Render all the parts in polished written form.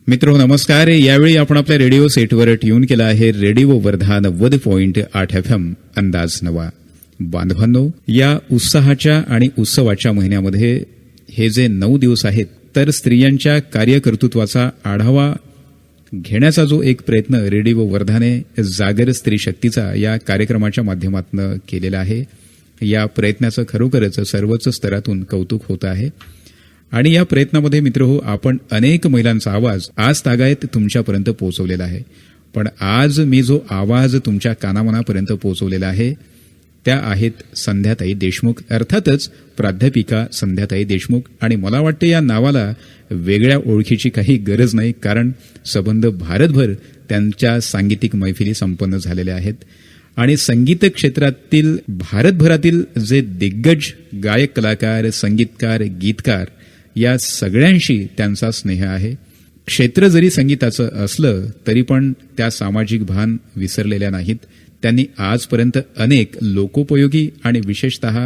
मित्रो नमस्कार. यावेळी आपण आपल्या रेडिओ सेटवर ट्यून केला आहे रेडिओ वर्धा 90.8 FM अंदाज नवा. बांधवांनो, या उत्साहाच्या आणि उत्सवाच्या महिन्यामध्ये हे जे 9 दिवस आहेत, तर स्त्रियांच्या कार्यकर्तृत्वाचा आढावा घेण्याचा जो एक प्रयत्न रेडिओ वर्धाने जागर स्त्री शक्तीचा या कार्यक्रमाच्या माध्यमातून केलेला आहे, या प्रयत्नाचं खरोखरच सर्वच स्तरातून कौतुक होत आहे. आणि या प्रयत्नामध्ये मित्रहो, आपण अनेक महिलांचा आवाज आज तागायत तुमच्यापर्यंत पोहोचवलेला आहे. पण आज मी जो आवाज तुमच्या कानामनापर्यंत पोहोचवलेला आहे त्या आहेत संध्याताई देशमुख, अर्थातच प्राध्यापिका संध्याताई देशमुख. आणि मला वाटते या नावाला वेगळ्या ओळखीची काही गरज नाही, कारण संबंध भारतभर त्यांच्या सांगीतिक मैफिली संपन्न झालेल्या आहेत. आणि संगीत क्षेत्रातील भारतभरातील जे दिग्गज गायक, कलाकार, संगीतकार, गीतकार या सगळ्यांशी त्यांचा स्नेह आहे. क्षेत्र जरी संगीताचं असलं तरी पण त्या सामाजिक भान विसरलेल्या नाहीत. त्यांनी आजपर्यंत अनेक लोकोपयोगी आणि विशेषतः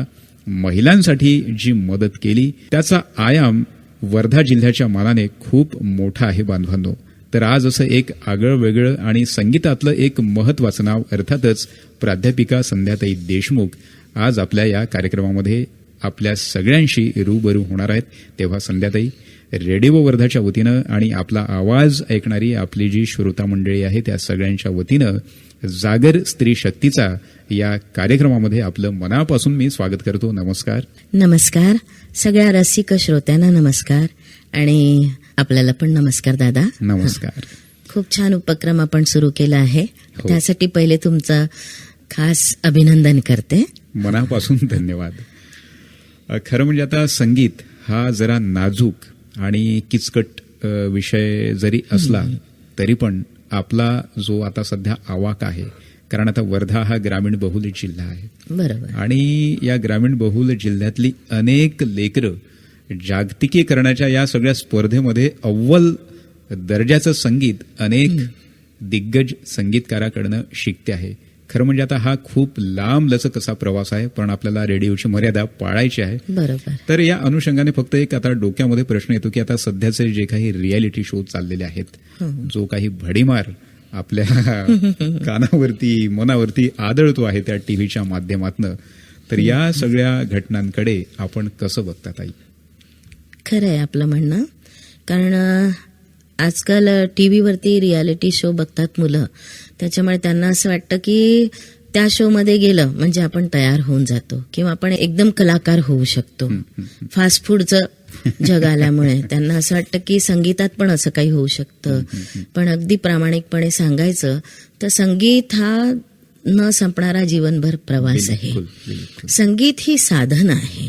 महिलांसाठी जी मदत केली त्याचा आयाम वर्धा जिल्ह्याच्या मानाने खूप मोठा आहे. बांधवांनो, तर आज असं एक आगळं वेगळं आणि संगीतातलं एक महत्वाचं नाव अर्थातच प्राध्यापिका संध्याताई देशमुख आज आपल्या या कार्यक्रमामध्ये आपल्या सगळ्यांशी रूबरू होणार आहेत. तेव्हा संध्याताई, रेडिओ वर्धाच्या वतीनं आणि आपला आवाज ऐकणारी आपली जी श्रोता मंडळी आहे त्या सगळ्यांच्या वतीनं जागर स्त्री शक्तीचा या कार्यक्रमामध्ये आपलं मनापासून मी स्वागत करतो. नमस्कार. नमस्कार. सगळ्या रसिक श्रोत्यांना नमस्कार आणि आपल्याला पण नमस्कार दादा. नमस्कार. खूप छान उपक्रम आपण सुरू केला आहे, त्यासाठी पहिले तुमचं खास अभिनंदन करते. मनापासून धन्यवाद. खरं म्हणजे आता संगीत हा जरा नाजूक आणि किचकट विषय जरी असला तरी पण आपला जो आता सध्या आवाका आहे, कारण आता वर्धा हा ग्रामीण बहुल जिल्हा आहे. बरोबर. आणि या ग्रामीण बहुल जिल्ह्यातली अनेक लेकरं जागतिकीकरणाच्या या सगळ्या स्पर्धेमध्ये अव्वल दर्जाचं संगीत अनेक दिग्गज संगीतकाराकडनं शिकते आहे. खरं म्हणजे आता हा खूप लांब लचक असा प्रवास आहे, पण आपल्याला रेडिओची मर्यादा पाळायची आहे. बरोबर. तर या अनुषंगाने फक्त एक आता डोक्यामध्ये प्रश्न येतो की आता सध्याचे जे काही रियालिटी शो चाललेले आहेत, जो काही भडीमार आपल्या कानावरती मनावरती आदळतो आहे त्या टीव्हीच्या माध्यमातून, तर या सगळ्या घटनांकडे आपण कसं बघता ताई? खरं आहे आपलं म्हणणं, कारण आजकाल टीव्हीवरती रियालिटी शो बघतात मुलं, त्याच्यामुळे त्यांना असं वाटतं की त्या शो मध्ये गेलं म्हणजे आपण तयार होऊन जातो किंवा आपण एकदम कलाकार होऊ शकतो. फास्ट फूडचं जग आल्यामुळे त्यांना असं वाटतं की संगीतात पण असं काही होऊ शकतं. पण अगदी प्रामाणिकपणे सांगायचं तर संगीत हा न संपणारा जीवनभर प्रवास आहे. संगीत ही साधना आहे,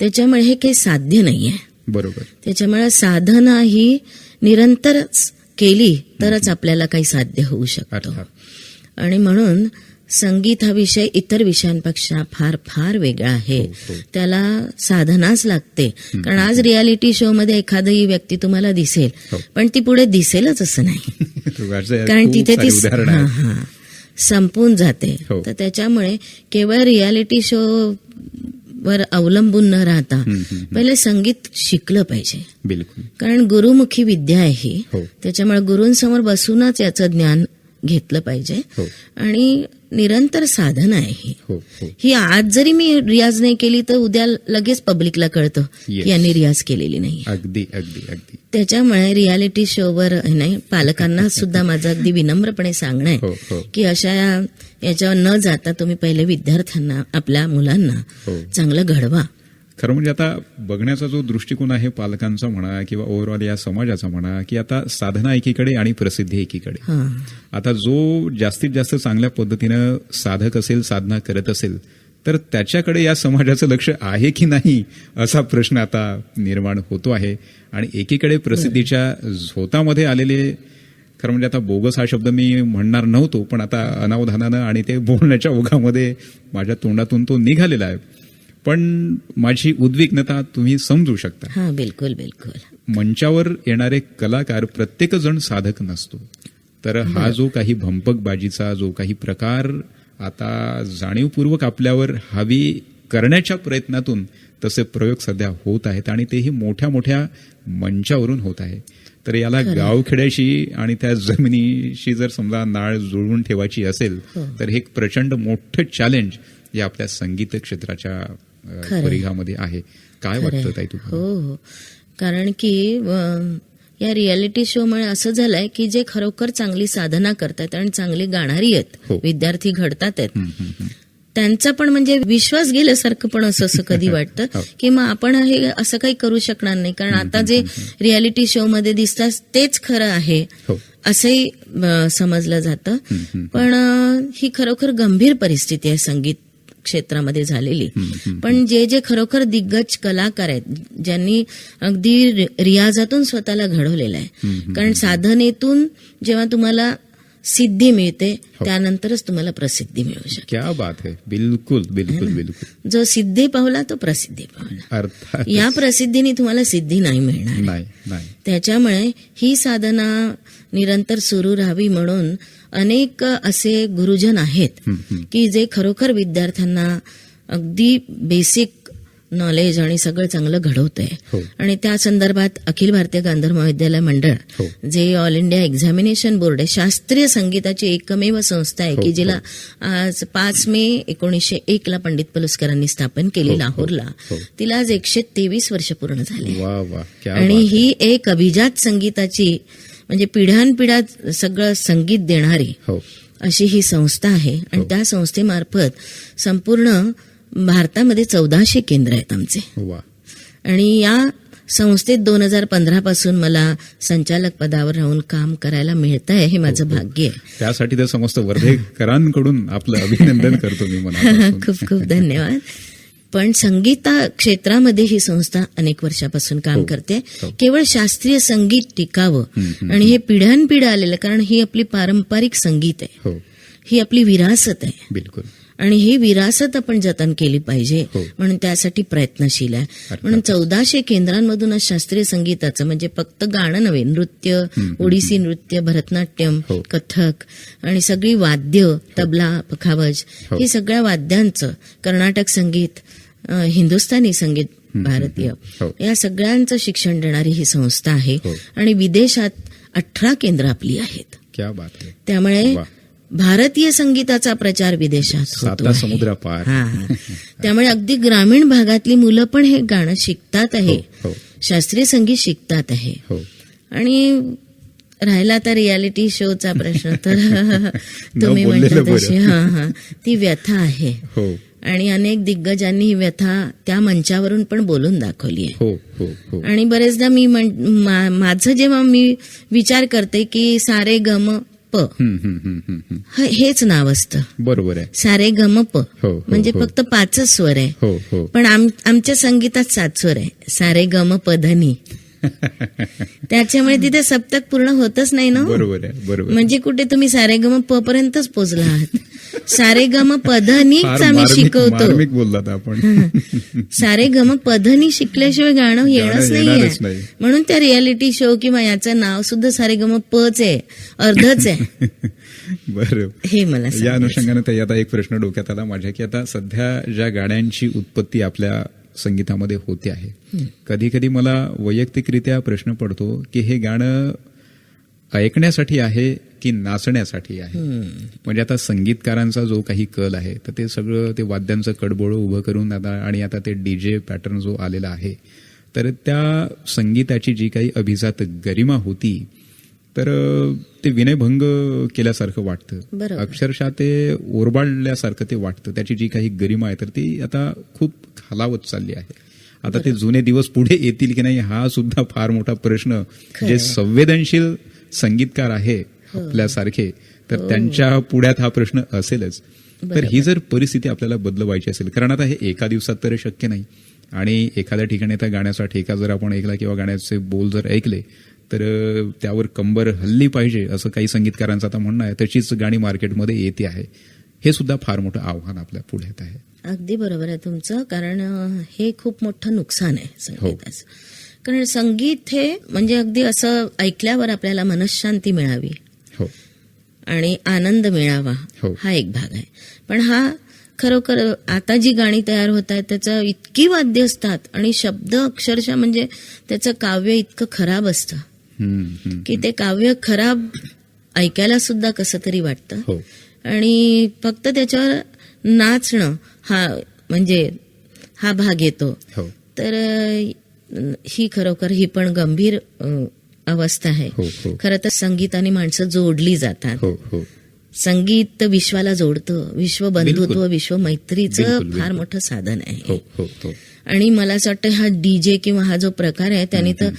त्याच्यामुळे हे काही साध्य नाहीये. बरोबर. त्याच्यामुळे साधना ही निरंतरच केली तरच आपल्याला काही साध्य होऊ शकतं. आणि म्हणून संगीत हा विषय इतर विषयांपेक्षा फार फार वेगळा आहे. त्याला साधनाच लागते. कारण आज रियालिटी शो मध्ये एखादी व्यक्ती तुम्हाला दिसेल, पण ती पुढे दिसेलच असं नाही, कारण तिथे ती संपून जाते. तर त्याच्यामुळे केवळ रियालिटी शो वर अवलंबून न राहता पहिले संगीत शिकलं पाहिजे. बिलकुल. कारण गुरुमुखी विद्या आहे ही, त्याच्यामुळे गुरूंसमोर बसूनच याचं ज्ञान घेतलं पाहिजे. आणि निरंतर साधना आहे ही. आज जरी मी रियाज नाही केली तर उद्या लगेच पब्लिकला कळतं की यांनी रियाज केलेली नाही. अगदी अगदी अगदी. त्याच्यामुळे रियालिटी शोवर नाही, पालकांना सुद्धा माझं अगदी विनम्रपणे सांगणं आहे की अशा याच्यावर न जाता तुम्ही पहिले विद्यार्थ्यांना, आपल्या मुलांना चांगलं घडवा. खरं म्हणजे आता बघण्याचा जो दृष्टिकोन आहे पालकांचा म्हणा किंवा ओव्हरऑल या समाजाचा म्हणा, की आता साधना एकीकडे आणि प्रसिद्धी एकीकडे. आता जो जास्तीत जास्त चांगल्या पद्धतीनं साधक असेल, साधना करत असेल, तर त्याच्याकडे या समाजाचं लक्ष आहे की नाही असा प्रश्न आता निर्माण होतो आहे. आणि एकीकडे प्रसिद्धीच्या झोतामध्ये आलेले, खरं म्हणजे आता बोगस हा शब्द मी म्हणणार नव्हतो, पण आता अनावधानानं आणि ते बोलण्याच्या ओघामध्ये माझ्या तोंडातून तो निघालेला आहे. पण माझी उद्विग्नता तुम्ही समजू शकता. हा, बिलकुल बिलकुल. मंचावर येणारे कलाकार प्रत्येक जण साधक नसतो. तर हा जो काही भंपकबाजीचा जो काही प्रकार आता जाणीवपूर्वक आपल्यावर हावी करण्याच्या प्रयत्नातून तसे प्रयोग सध्या होत आहेत आणि तेही मोठ्या मोठ्या मंचावरून होत आहे. तर याला गावखेड्याशी आणि त्या जमिनीशी जर समजा नाळ जुळवून ठेवायची असेल तर हे एक प्रचंड मोठं चॅलेंज या आपल्या संगीत क्षेत्राच्या परिघामध्ये आहे. काय वाटतं ताई तुम्हाला? हो, कारण की या रियालिटी शोमुळे असं झालंय की जे खरोखर चांगली साधना करतात आणि चांगली गाणारी आहेत, विद्यार्थी घडतात आहेत, त्यांचा पण म्हणजे विश्वास गेल्यासारखं पण असं कधी वाटतं की मग आपण हे असं काही करू शकणार नाही, कारण आता जे रियालिटी शो मध्ये दिसतात तेच खरं आहे असंही समजलं जातं. पण ही खरोखर गंभीर परिस्थिती आहे संगीत क्षेत्रामध्ये झालेली. पण जे जे खरोखर दिग्गज कलाकार आहेत, ज्यांनी अगदी रियाजातून स्वतःला घडवलेलं आहे, कारण साधनेतून जेव्हा तुम्हाला सिद्धी मिळते त्यानंतरच तुम्हाला प्रसिद्धी मिळू शकते. क्या बात है. बिलकुल बिलकुल बिलकुल. जो सिद्धी पावला तो प्रसिद्धी पावला. अर्थात या प्रसिद्धीने तुम्हाला सिद्धी नाही मिळणार. नाही. त्याच्यामुळे ही साधना निरंतर सुरू राहावी म्हणून अनेक असे गुरुजन आहेत की जे खरोखर विद्यार्थ्यांना अगदी बेसिक नॉलेज आणि सगळं चांगलं घडवतंय. आणि त्या संदर्भात अखिल भारतीय गांधर्व महाविद्यालय मंडळ, जे ऑल इंडिया एक्झामिनेशन बोर्ड आहे, शास्त्रीय संगीताची एकमेव संस्था आहे की जिला आज 5 मे 1901 ला पंडित पलुस्करांनी स्थापन केली लाहोरला. तिला आज 123 वर्ष पूर्ण झाले. आणि ही एक अभिजात संगीताची म्हणजे पिढ्यानपिढ्या सगळं संगीत देणारी अशी ही संस्था आहे. आणि त्या संस्थेमार्फत संपूर्ण भारतामध्ये 1400 केंद्र आहेत आमचे. आणि या संस्थेत 2015 पासून मला संचालक पदावर राहून काम करायला मिळत आहे, हे माझं भाग्य आहे. त्यासाठी तर समस्त वर्धेकरांकडून आपलं अभिनंदन करतो मी मनापासून. खूप खूप धन्यवाद. पण संगीत क्षेत्रामध्ये ही संस्था अनेक वर्षापासून काम करते. केवळ शास्त्रीय संगीत टिकावं आणि हे पिढ्यानपिढ्या आलेलं, कारण ही आपली पारंपरिक संगीत आहे, ही आपली विरासत आहे. बिलकुल. आणि ही विरासत आपण जतन केली पाहिजे म्हणून त्यासाठी प्रयत्नशील आहे. म्हणून 1400 केंद्रांमधून शास्त्रीय संगीताचं म्हणजे फक्त गाणं नव्हे, नृत्य, ओडिसी नृत्य, भरतनाट्यम, कथक आणि सगळी वाद्य, तबला, पखावज, ही सगळ्या वाद्यांचं, कर्नाटक संगीत, हिंदुस्थानी संगीत, भारतीय, या सगळ्यांचं शिक्षण देणारी ही संस्था आहे. आणि विदेशात 18 केंद्र आपली आहेत. क्या बात आहे. त्यामुळे भारतीय संगीताचा प्रचार विदेशात होतो. समुद्र पार. त्यामुळे अगदी ग्रामीण भागातली मुलं पण हे गाणं शिकतात आहे, शास्त्रीय संगीत शिकतात आहे. आणि राहिला आता रियालिटी शोचा प्रश्न, तर तुम्ही म्हणता तशी ती व्यथा आहे. आणि अनेक दिग्गजांनी ही व्यथा त्या मंचावरून पण बोलून दाखवली आहे. आणि बरेचदा मी माझं जेव्हा मी विचार करते की सारे गम प हेच नाव असतं. बरोबर आहे. सारे गम प म्हणजे फक्त 5च स्वर आहे. पण आमच्या संगीतात 7 स्वर आहे, सारे गम प धनी. त्याच्यामुळे तिथे सप्तक पूर्ण होतच नाही ना. बरोबर आहे. बरोबर. म्हणजे कुठे तुम्ही सारे गम प पर्यंतच पोहोचला आहात. सारे गम पधनीच आम्ही शिकवतो. बोललात आपण. सारे गम पधनी शिकल्याशिवाय गाणं येणंच नाहीये. म्हणून त्या रियालिटी शो किंवा याचं नाव सुद्धा सारे गम पच आहे, अर्धच आहे. बरं. हे मला या अनुषंगाने ताई आता एक प्रश्न डोक्यात आला माझ्या की आता सध्या ज्या गाण्यांची उत्पत्ती आपल्या संगीतामध्ये होते आहे, कधी कधी मला वैयक्तिकरित्या प्रश्न पडतो की हे गाणं ऐकण्यासाठी आहे की नाचण्यासाठी आहे. म्हणजे आता संगीतकारांचा जो काही कल आहे तर ते सगळं ते वाद्यांचं कडबोळं उभं करून आणि आता ते डीजे पॅटर्न जो आलेला आहे, तर त्या संगीताची जी काही अभिजात गरिमा होती तर ते विनयभंग केल्यासारखं वाटतं. अक्षरशः ते ओरबाडल्यासारखं ते वाटतं. त्याची जी काही गरिमा आहे तर ती आता खूप खालावत चालली आहे. आता ते जुने दिवस पुढे येतील की नाही हा सुद्धा फार मोठा प्रश्न. जे संवेदनशील संगीतकार आहे आपल्यासारखे तर त्यांच्या पुढ्यात हा प्रश्न असेलच. तर ही जर परिस्थिती आपल्याला बदलवायची असेल, कारण आता हे एका दिवसात तर शक्य नाही, आणि एखाद्या ठिकाणी त्या गाण्याचा ठेका जर आपण ऐकला किंवा गाण्याचे बोल जर ऐकले तर त्यावर कंबर हल्ली पाहिजे असं काही संगीतकारांचं आता म्हणणं आहे. तशीच गाणी मार्केटमध्ये येते आहे. हे सुद्धा फार मोठं आव्हान आपल्या पुढे येत आहे. अगदी बरोबर आहे तुमचं, कारण हे खूप मोठं नुकसान आहे संगीताचं. कारण संगीत हे म्हणजे अगदी असं ऐकल्यावर आपल्याला मनःशांती मिळावी आणि आनंद मिळावा हा एक भाग आहे. पण हा खरोखर आता जी गाणी तयार होत आहेत त्याचं इतकी वाद्य असतात आणि शब्द अक्षरशः म्हणजे त्याचं काव्य इतकं खराब असतं की ते काव्य खराब ऐकायला सुद्धा कसं तरी वाटतं हो आणि फक्त त्याच्यावर नाचणं म्हणजे हा भाग येतो. हो तर ही खरोखर ही पण गंभीर अवस्था आहे. हो हो खरं तर संगीताने माणसं जोडली जातात. हो हो संगीत विश्वाला जोडतं, विश्व बंधुत्व, बिलकुल. विश्व मैत्रीचं बिलकुल, फार बिलकुल. मोठं साधन हो आहे. हो हो आणि मला असं वाटतं हा डीजे किंवा हा जो प्रकार आहे त्याने तर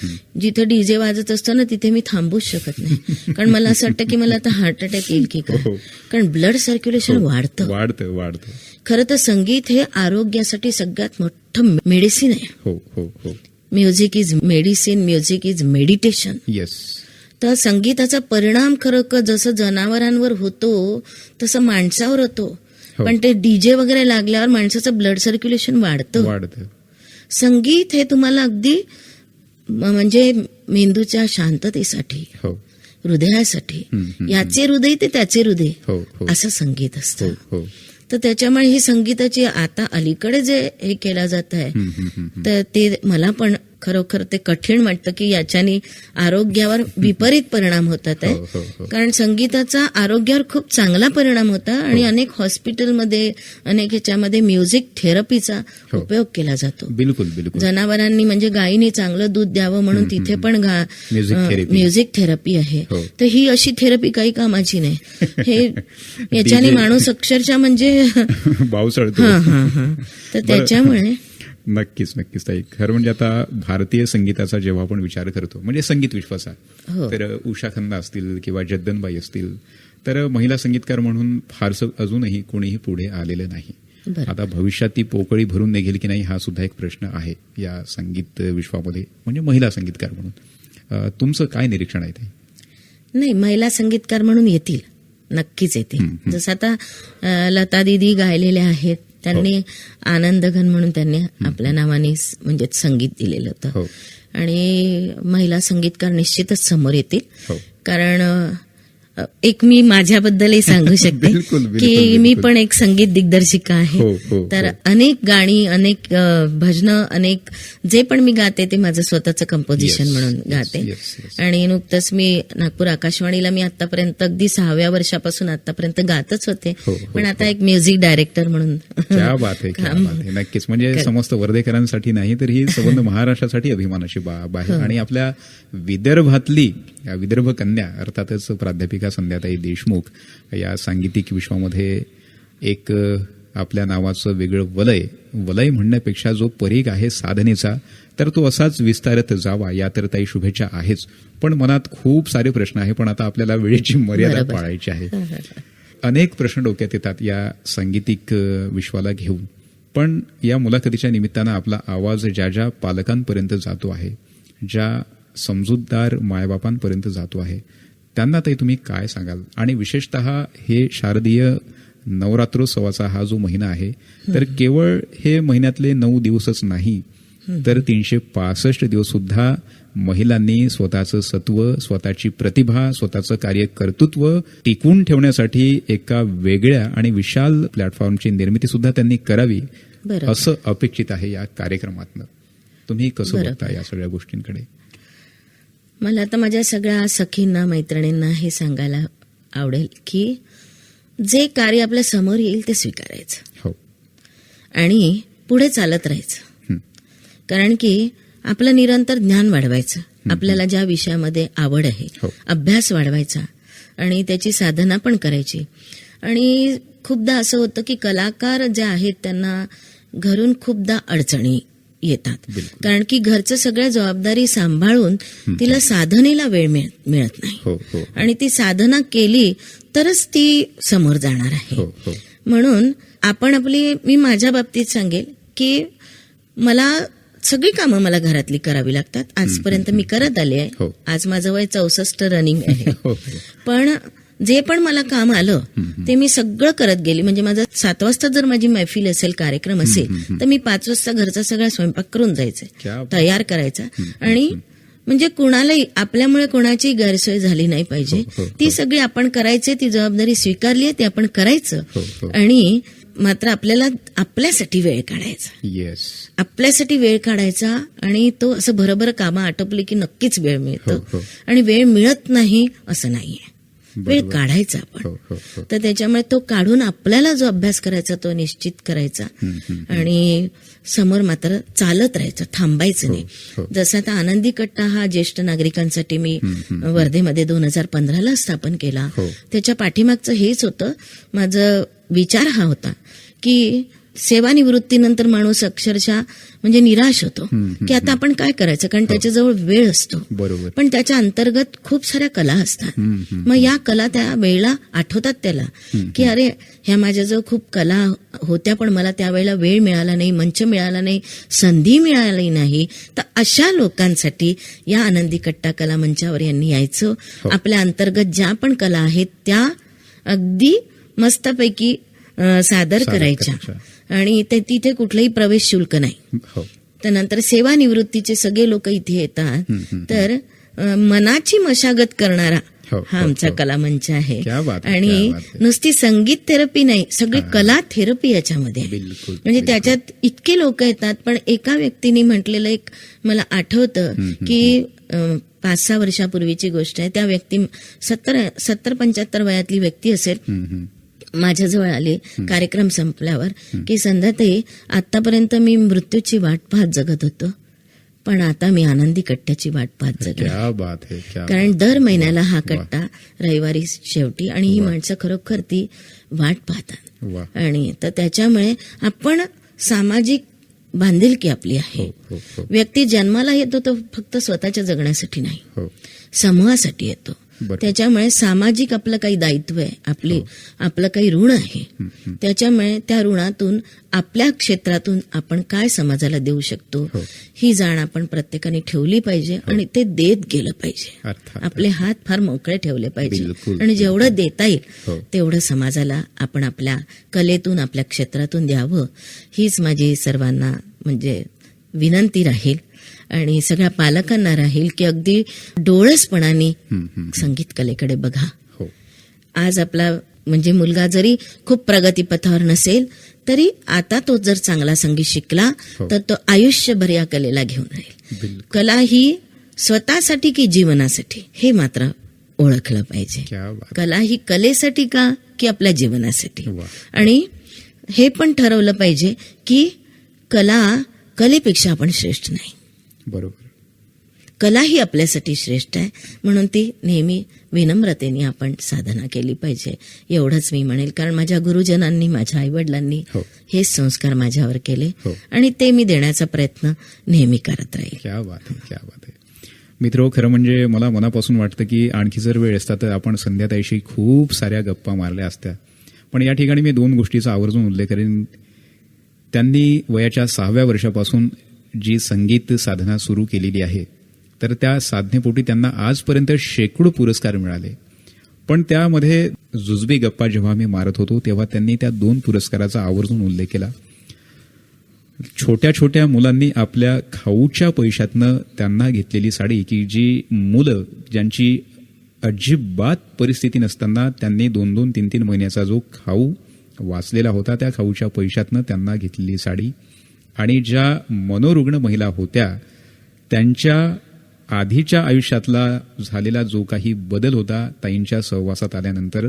जिथे डीजे वाजत असतो ना तिथे मी थांबूच शकत नाही. कारण मला असं वाटतं की मला आता हार्ट अटॅक येईल की काय. हो. कारण ब्लड सर्क्युलेशन वाढतं. वाढतं खरं तर संगीत हे आरोग्यासाठी सगळ्यात मोठं मेडिसिन आहे. हो हो हो music is medicine, music is meditation. Yes तर संगीताचा परिणाम खरं जसं जनावरांवर होतो तसं माणसावर होतो. हो. पण ते डीजे वगैरे लागल्यावर माणसाचं ब्लड सर्क्युलेशन वाढतं. संगीत हे तुम्हाला अगदी म्हणजे मेंदूच्या शांततेसाठी, हो हृदयासाठी, याचे हृदय ते त्याचे हृदय हो हो असं संगीत असतं. हो हो तर त्याच्यामुळे ही संगीताची आता अलीकडे जे हे केलं जात आहे तर ते मला पण खरोखर ते कठीण वाटतं की याच्याने आरोग्यावर विपरीत परिणाम होतात हो, हो, आहे. हो. कारण संगीताचा आरोग्यावर खूप चांगला परिणाम होता आणि अनेक हॉस्पिटलमध्ये अनेक ह्याच्यामध्ये म्युझिक थेरपीचा हो. उपयोग केला जातो. बिलकुल बिलकुल जनावरांनी म्हणजे गायीने चांगलं दूध द्यावं म्हणून तिथे पण म्युझिक थेरपी. म्युझिक थेरपी आहे. हो. तर ही अशी थेरपी काही कामाची नाही. हे याच्याने माणूस अक्षरशः म्हणजे भाव चढतो. हा. तर त्याच्यामुळे नक्कीच ताई. खरं म्हणजे आता भारतीय संगीताचा जेव्हा आपण विचार करतो म्हणजे संगीत विश्वाचा हो. तर उषा खन्ना असतील किंवा जद्दनबाई असतील तर महिला संगीतकार म्हणून फारसं अजूनही कोणीही पुढे आलेलं नाही. बरं. आता भविष्यात ती पोकळी भरून निघेल की नाही हा सुद्धा एक प्रश्न आहे या संगीत विश्वामध्ये म्हणजे महिला संगीतकार म्हणून. तुमचं काय निरीक्षण आहे ते? नाही, महिला संगीतकार म्हणून येतील, नक्कीच येतील. जसं आता लता दीदी गायलेल्या आहेत, त्यांनी आनंदघन म्हणून त्यांनी आपल्या नावाने म्हणजे संगीत दिलेलं होतं. हो आणि महिला संगीतकार निश्चितच समोर येतील. हो कारण एक मी माझ्याबद्दलही सांगू शकते बिलकुल, बिलकुल, की मी बिलकुल. पण एक संगीत दिग्दर्शिका आहे. हो, हो, तर हो. अनेक गाणी, अनेक भजनं, अनेक जे पण मी गाते ते माझं स्वतःचं कंपोजिशन Yes, म्हणून yes, गाते. yes, yes. आणि नुकतंच मी नागपूर आकाशवाणीला मी आतापर्यंत अगदी 6व्या वर्षापासून आतापर्यंत गातच होते. हो, हो, पण आता हो. एक म्युझिक डायरेक्टर म्हणून क्या बात आहे, क्या बात आहे. नक्कीच म्हणजे समस्त वर्धेकरांसाठी नाही तर ही संबंध महाराष्ट्रासाठी अभिमानाची बाब आहे. आणि आपल्या विदर्भातली विदर्भ कन्या अर्थातच प्राध्यापिका संध्याताई देशमुख या सांगीतिक विश्वामध्ये एक आपल्या नावाचं वेगळं वलय म्हणण्यापेक्षा जो परीघ आहे साधनेचा तर तो असाच विस्तारत जावा या तर ताई शुभेच्छा आहेच. पण मनात खूप सारे प्रश्न आहे पण आता आपल्याला वेळेची मर्यादा बरोबर. पाळायची आहे. अनेक प्रश्न डोक्यात येतात या सांगीतिक विश्वाला घेऊन. पण या मुलाखतीच्या निमित्तानं आपला आवाज ज्या ज्या पालकांपर्यंत जातो आहे, ज्या समजूतदार मायबापांपर्यंत जातो आहे, त्यांना ताई तुम्ही काय सांगाल? आणि विशेषतः हे शारदीय नवरात्रोत्सवाचा हा जो महिना आहे तर केवळ हे महिन्यातले 9 दिवसच नाही तर 365 दिवस सुद्धा महिलांनी स्वतःचं सत्व, स्वतःची प्रतिभा, स्वतःचं कार्यकर्तृत्व टिकवून ठेवण्यासाठी एका वेगळ्या आणि विशाल प्लॅटफॉर्मची निर्मिती सुद्धा त्यांनी करावी बरोबर. असं अपेक्षित आहे या कार्यक्रमातनं. तुम्ही कसं बरोबर. बघता या सगळ्या गोष्टींकडे? मला आता माझ्या सगळ्या सखींना, मैत्रिणींना हे सांगायला आवडेल की जे कार्य आपल्या समोर येईल ते स्वीकारायचं हो आणि पुढे चालत राहायचं. कारण की आपलं निरंतर ज्ञान वाढवायचं, आपल्याला ज्या विषयामध्ये आवड आहे, हो. अभ्यास वाढवायचा आणि त्याची साधना पण करायची. आणि खूपदा असं होतं की कलाकार जे आहेत त्यांना घरून खूपदा अडचणी येतात. बिलकुल. कारण की घरचं सगळ्या जबाबदारी सांभाळून तिला साधनेला वेळ मिळत नाही. हो हो आणि ती साधना केली तरच ती समोर जाणार आहे. हो हो म्हणून आपण मी माझ्या बाबतीत सांगेल की मला सगळी कामं मला घरातली करावी लागतात. आजपर्यंत मी करत आले आहे. हो. आज माझं वय 64 रनिंग आहे. हो पण जे पण मला काम आलं ते मी सगळं करत गेली. म्हणजे माझं 7 वाजता जर माझी मैफिल असेल, कार्यक्रम असेल तर मी 5 वाजता घरचा सगळा स्वयंपाक करून जायचे, क्या बात. तयार करायचा. आणि म्हणजे कुणालाही आपल्यामुळे कोणाची गैरसोय झाली नाही पाहिजे. हो, हो, ती हो. सगळी आपण करायचे, ती जबाबदारी स्वीकारली आहे, ती आपण करायचं. हो, हो. आणि मात्र आपल्याला आपल्यासाठी वेळ काढायचा, येस, आपल्यासाठी वेळ काढायचा. आणि तो असं भरभर कामं आटोपली की नक्कीच वेळ मिळतो. हो. आणि वेळ मिळत नाही असं नाहीये, वेळ काढायचा आपण. हो. तर त्याच्यामुळे तो काढून आपल्याला जो अभ्यास करायचा तो निश्चित करायचा. आणि समोर मात्र चालत राहायचं, थांबायचं हो. नाही. जसं आता आनंदी कट्टा हा ज्येष्ठ नागरिकांसाठी मी वर्धेमध्ये 2015ला स्थापन केला. हो. त्याच्या पाठीमागचं हेच होतं, माझं विचार हा होता की सेवानिवृत्तीनंतर माणूस अक्षरशः म्हणजे निराश होतो की आता आपण काय करायचं, कारण त्याच्याजवळ वेळ असतो. बरोबर. पण त्याच्या अंतर्गत खूप साऱ्या कला असतात. मग या कला त्या वेळेला आठवतात त्याला की अरे ह्या माझ्याजवळ खूप कला होत्या, पण मला त्यावेळेला वेळ मिळाला नाही, मंच मिळाला नाही, संधी मिळाली नाही. तर अशा लोकांसाठी या आनंदी कट्टा कला मंचावर यांनी यायचं. आपल्या अंतर्गत ज्या पण कला आहेत त्या अगदी मस्तपैकी सादर करायच्या. आणि तिथे कुठलंही प्रवेश शुल्क नाही. तर नंतर सेवानिवृत्तीचे सगळे लोक इथे येतात. तर मनाची मशागत करणारा हा आमचा कलामंच आहे. आणि नुसती संगीत थेरपी नाही, सगळी कला थेरपी याच्यामध्ये आहे. म्हणजे त्याच्यात इतके लोक येतात. पण एका व्यक्तीने म्हटलेलं एक मला आठवतं की 5-6 वर्षापूर्वीची गोष्ट आहे. त्या व्यक्ती 70-75 वयातली व्यक्ती असेल, माझ्याजवळ आले कार्यक्रम संपल्यावर की संध्याताई, आतापर्यंत मी मृत्यूची वाट पाहत जगत होतो, पण आता मी आनंदी कट्ट्याची वाट पाहत जगले. कारण दर महिन्याला हा कट्टा रविवारी शेवटी, आणि ही माणसं खरोखर ती वाट पाहतात. आणि तर त्याच्यामुळे आपण सामाजिक बांधिलकी आपली आहे. व्यक्ती जन्माला येतो तो फक्त स्वतःच्या जगण्यासाठी नाही, समूहासाठी येतो. त्याच्यामुळे सामाजिक आपलं काही दायित्व आहे, आपलं काही ऋण आहे. त्याच्यामुळे त्या ऋणातून आपल्या क्षेत्रातून आपण काय समाजाला देऊ शकतो ही जाण आपण प्रत्येकाने ठेवली पाहिजे. आणि ते देत गेलं पाहिजे. आपले हात फार मोकळे ठेवले पाहिजे. आणि जेवढं देता येईल तेवढं समाजाला आपण आपल्या कलेतून, आपल्या क्षेत्रातून द्यावं, हीच माझी सर्वांना म्हणजे विनंती राहील. आणि सगळ्या पालकांना राहील की अगदी डोळसपणाने संगीत कलेकडे बघा. आज आपला म्हणजे मुलगा जरी खूप प्रगतीपथावर नसेल तरी आता तो जर चांगला संगीत शिकला तर तो आयुष्यभर या कलेला घेऊन राहील. कला ही स्वतःसाठी की जीवनासाठी हे मात्र ओळखलं पाहिजे. कला ही कलेसाठी का की आपल्या जीवनासाठी. आणि हे पण ठरवलं पाहिजे की कलेपेक्षा आपण श्रेष्ठ नाही. बरोबर. कला ही आपल्यासाठी श्रेष्ठ आहे, म्हणून ती नेहमी विनम्रतेने आपण साधना केली पाहिजे, एवढंच मी म्हणेल. कारण माझ्या गुरुजनांनी, माझ्या आईवडिलांनी हे संस्कार माझ्यावर केले आणि ते मी देण्याचा प्रयत्न नेहमी करत राहील. क्या बात आहे, क्या बात आहे. मित्र, खरं म्हणजे मला मनापासून वाटतं की आणखी जर वेळ असता तर आपण संध्याताईशी खूप साऱ्या गप्पा मारल्या असत्या. पण या ठिकाणी मी 2 गोष्टीचा आवर्जून उल्लेख करेन. त्यांनी वयाच्या 6व्या वर्षापासून जी संगीत साधना सुरू केलेली आहे, तर त्या साधनेपोटी त्यांना आजपर्यंत शेकडो पुरस्कार मिळाले. पण त्यामध्ये जुजबी गप्पा जेव्हा मी मारत होतो तेव्हा त्यांनी त्या 2 पुरस्काराचा आवर्जून उल्लेख केला. छोट्या छोट्या मुलांनी आपल्या खाऊच्या पैशातनं त्यांना घेतलेली साडी, की जी मुलं ज्यांची अजिबात परिस्थिती नसताना त्यांनी 2-2, 3-3 महिन्याचा जो खाऊ वाचलेला होता त्या खाऊच्या पैशातनं त्यांना घेतलेली साडी. आणि ज्या मनोरुग्ण महिला होत्या त्यांच्या आधीच्या आयुष्यातला झालेला जो काही बदल होता ताईंच्या सहवासात आल्यानंतर,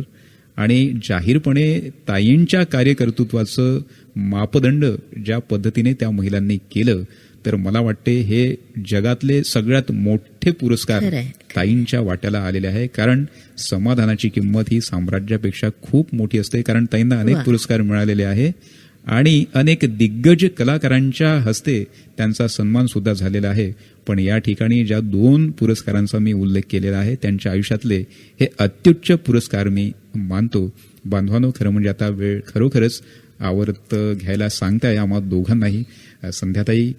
आणि जाहीरपणे ताईंच्या कार्यकर्तृत्वाचं मापदंड ज्या पद्धतीने त्या महिलांनी केलं, तर मला वाटते हे जगातले सगळ्यात मोठे पुरस्कार ताईंच्या वाट्याला आलेले आहे. कारण समाधानाची किंमत ही साम्राज्यापेक्षा खूप मोठी असते. कारण ताईंना अनेक पुरस्कार मिळालेले आहे आणि अनेक दिग्गज कलाकारांच्या हस्ते त्यांचा सन्मान सुद्धा झालेला आहे. पण या ठिकाणी ज्या 2 पुरस्कारांचा मी उल्लेख केलेला आहे त्यांच्या आयुष्यातले हे अत्युच्च पुरस्कार मी मानतो. बांधवांनो, खरं म्हणजे आता वेळ खरोखरच आवर्त घ्यायला सांगताय आम्हा दोघांनाही. संध्याताई,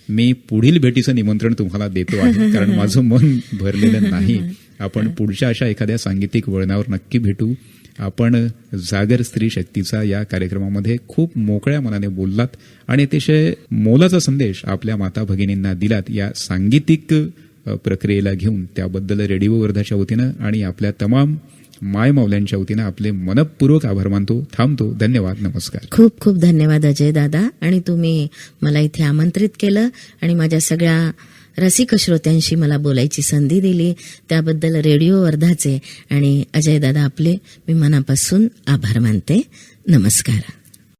मी पुढील भेटीचं निमंत्रण तुम्हाला देतो आहे, कारण माझं मन भरलेलं नाही. आपण पुढच्या अशा एखाद्या सांगीतिक वळणावर नक्की भेटू. आपण जागर स्त्री शक्तीचा या कार्यक्रमामध्ये खूप मोकळ्या मनाने बोललात आणि अतिशय मोलाचा संदेश आपल्या माता भगिनींना दिलात. या सांगीतिक प्रक्रियेला घेऊन त्याबद्दल रेडिओ वर्धाच्या वतीनं आणि आपल्या तमाम माय माऊल्यांच्या वतीनं आपले मनपूर्वक आभार मानतो. थांबतो. धन्यवाद. नमस्कार. खूप खूप धन्यवाद अजय दादा. आणि तुम्ही मला इथे आमंत्रित केलं आणि माझ्या सगळ्या रसिक श्रोत्यांशी मला बोलायची संधी दिली, त्याबद्दल रेडिओ वर्धाचे आणि अजय दादा आपले मी मनापासून आभार मानते. नमस्कार.